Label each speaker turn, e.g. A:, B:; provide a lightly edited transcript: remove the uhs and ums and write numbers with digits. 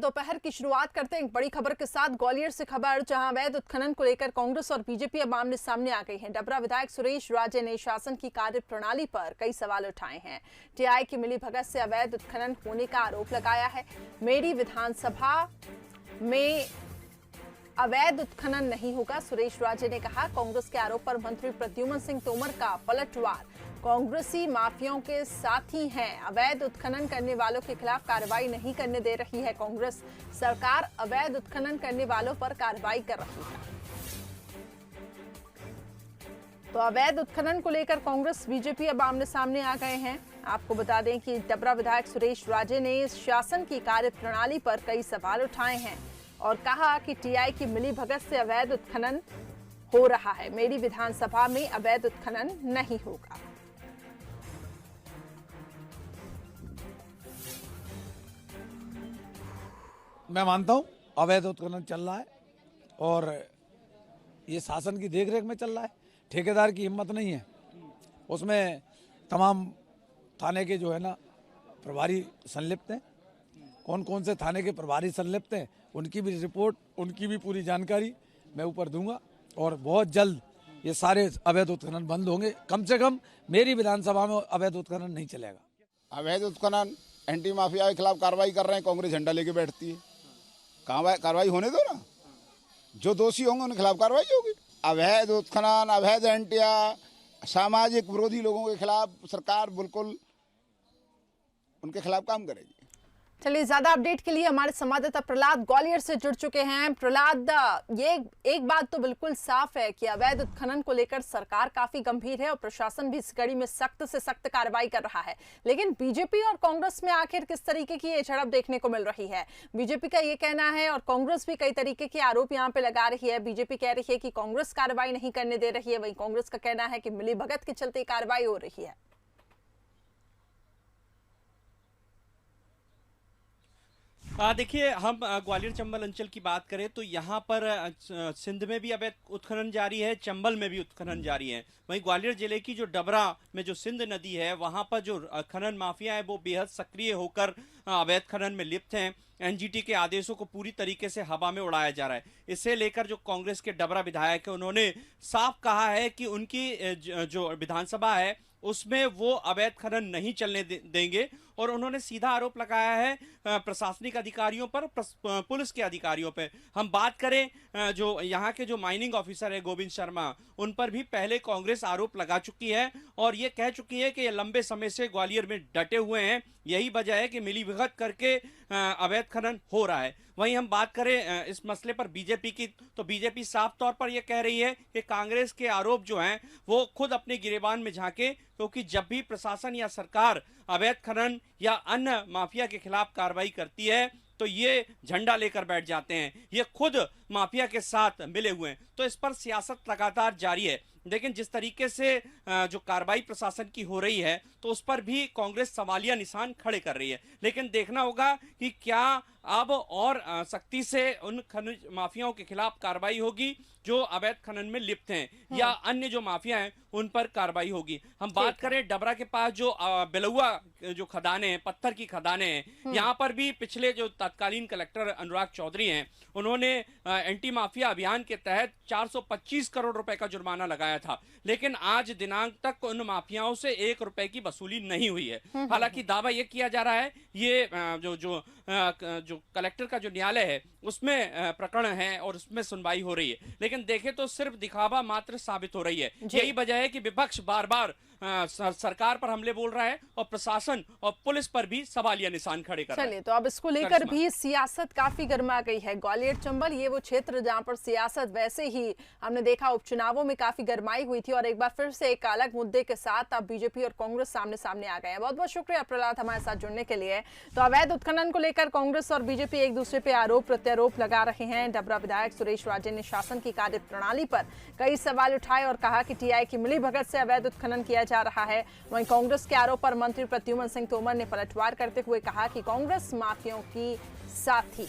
A: दोपहर की शुरुआत करते हैं एक बड़ी खबर के साथ। ग्वालियर से खबर, जहां अवैध उत्खनन को लेकर कांग्रेस और बीजेपी अब आमने सामने आ गई हैं। डबरा विधायक सुरेश राजे ने शासन की कार्यप्रणाली पर कई सवाल उठाए हैं। टीआई की मिलीभगत से अवैध उत्खनन होने का आरोप लगाया है। मेरी विधानसभा में अवैध उत्खनन नहीं होगा, सुरेश राजे ने कहा। कांग्रेस के आरोप पर मंत्री प्रद्युम्न सिंह तोमर का पलटवार। कांग्रेसी माफियाओं के साथी हैं, अवैध उत्खनन करने वालों के खिलाफ कार्रवाई नहीं करने दे रही है कांग्रेस। सरकार अवैध उत्खनन करने वालों पर कार्रवाई कर रही है। तो अवैध उत्खनन को लेकर कांग्रेस बीजेपी अब आमने सामने आ गए हैं। आपको बता दें कि डबरा विधायक सुरेश राजे ने शासन की कार्यप्रणाली पर कई सवाल उठाए हैं और कहा कि टीआई की मिलीभगत से अवैध उत्खनन हो रहा है। मेरी विधानसभा में अवैध उत्खनन नहीं होगा।
B: मैं मानता हूं अवैध उत्खनन चल रहा है और ये शासन की देखरेख में चल रहा है। ठेकेदार की हिम्मत नहीं है। उसमें तमाम थाने के जो है ना प्रभारी संलिप्त हैं। कौन कौन से थाने के प्रभारी संलिप्त हैं उनकी भी रिपोर्ट, उनकी भी पूरी जानकारी मैं ऊपर दूंगा और बहुत जल्द ये सारे अवैध उत्खनन बंद होंगे। कम से कम मेरी विधानसभा में अवैध उत्खनन नहीं चलेगा।
C: अवैध उत्खनन एंटी माफिया के खिलाफ कार्रवाई कर रहे हैं, कांग्रेस झंडा लेके बैठती है। कहाँ कार्रवाई होने दो ना, जो दोषी होंगे उनके खिलाफ कार्रवाई होगी। अवैध उत्खनन, अवैध एंटिया, सामाजिक विरोधी लोगों के खिलाफ सरकार बिल्कुल उनके खिलाफ काम करेगी।
A: चलिए, ज्यादा अपडेट के लिए हमारे संवाददाता प्रहलाद ग्वालियर से जुड़ चुके हैं। प्रहलाद, ये एक बात तो बिल्कुल साफ है कि अवैध उत्खनन को लेकर सरकार काफी गंभीर है और प्रशासन भी इस कड़ी में सख्त से सख्त कार्रवाई कर रहा है। लेकिन बीजेपी और कांग्रेस में आखिर किस तरीके की ये झड़प देखने को मिल रही है? बीजेपी का ये कहना है और कांग्रेस भी कई तरीके के आरोप यहाँ पे लगा रही है। बीजेपी कह रही है कि कांग्रेस कार्रवाई नहीं करने दे रही है, वहीं कांग्रेस का कहना है कि मिलीभगत के चलते कार्रवाई हो रही है।
D: देखिए, हम ग्वालियर चंबल अंचल की बात करें तो यहाँ पर सिंध में भी अवैध उत्खनन जारी है, चंबल में भी उत्खनन जारी है। वहीं ग्वालियर जिले की जो डबरा में जो सिंध नदी है वहाँ पर जो खनन माफिया है वो बेहद सक्रिय होकर अवैध खनन में लिप्त हैं। एनजीटी के आदेशों को पूरी तरीके से हवा में उड़ाया जा रहा है। इसे लेकर जो कांग्रेस के डबरा विधायक है उन्होंने साफ कहा है कि उनकी जो विधानसभा है उसमें वो अवैध खनन नहीं चलने देंगे और उन्होंने सीधा आरोप लगाया है प्रशासनिक अधिकारियों पर, पुलिस के अधिकारियों पर। हम बात करें जो यहाँ के जो माइनिंग ऑफिसर है गोविंद शर्मा, उन पर भी पहले कांग्रेस आरोप लगा चुकी है और ये कह चुकी है कि ये लंबे समय से ग्वालियर में डटे हुए हैं, यही वजह है कि मिलीभगत करके अवैध खनन हो रहा है। वहीं हम बात करें इस मसले पर बीजेपी की, तो बीजेपी साफ तौर पर यह कह रही है कि कांग्रेस के आरोप जो हैं वो खुद अपने गिरेबान में झांके, क्योंकि जब भी प्रशासन या सरकार अवैध खनन या अन्य माफिया के खिलाफ कार्रवाई करती है तो ये झंडा लेकर बैठ जाते हैं। ये खुद माफिया के साथ मिले हुए हैं। तो इस पर सियासत लगातार जारी है। लेकिन जिस तरीके से जो कार्रवाई प्रशासन की हो रही है तो उस पर भी कांग्रेस सवालिया निशान खड़े कर रही है। लेकिन देखना होगा कि क्या अब और सख्ती से उन खनिज माफियाओं के खिलाफ कार्रवाई होगी जो अवैध खनन में लिप्त हैं, या अन्य जो माफिया हैं उन पर कार्रवाई होगी। हम बात करें डबरा के पास जो बेलुआ जो खदाने हैं, पत्थर की खदाने हैं, यहाँ पर भी पिछले जो तत्कालीन कलेक्टर अनुराग चौधरी हैं उन्होंने एंटी माफिया अभियान के तहत 425 करोड़ रुपए का जुर्माना लगाया था। लेकिन आज दिनांक तक उन माफियाओं से 1 रुपए की वसूली नहीं हुई है। हालांकि दावा यह किया जा रहा है ये जो कलेक्टर का जो न्यायालय है उसमें प्रकरण है और उसमें सुनवाई हो रही है। लेकिन देखें तो सिर्फ दिखावा मात्र साबित हो रही है। यही वजह है कि विपक्ष बार बार सरकार पर हमले बोल रहा है और प्रशासन और पुलिस पर भी सवालिया निशान खड़े कर रहा है।
A: चलिए, तो अब इसको लेकर भी सियासत काफी गर्मा गई है। ग्वालियर चंबल ये वो क्षेत्र जहां पर सियासत वैसे ही हमने देखा उपचुनावों में काफी गर्माई हुई थी और एक बार फिर से एक अलग मुद्दे के साथ अब बीजेपी और कांग्रेस सामने सामने आ गए हैं। बहुत बहुत शुक्रिया प्रहलाद हमारे साथ जुड़ने के लिए। तो अवैध उत्खनन को लेकर कांग्रेस और बीजेपी एक दूसरे पे आरोप प्रत्यारोप लगा रहे हैं। डबरा विधायक सुरेश राजे ने शासन की कार्यप्रणाली पर कई सवाल उठाए और कहा कि टीआई की मिलीभगत से अवैध उत्खनन किया जा रहा है। वहीं कांग्रेस के आरोप पर मंत्री प्रद्युम्न सिंह तोमर ने पलटवार करते हुए कहा कि कांग्रेस माफियाओं की साथी है।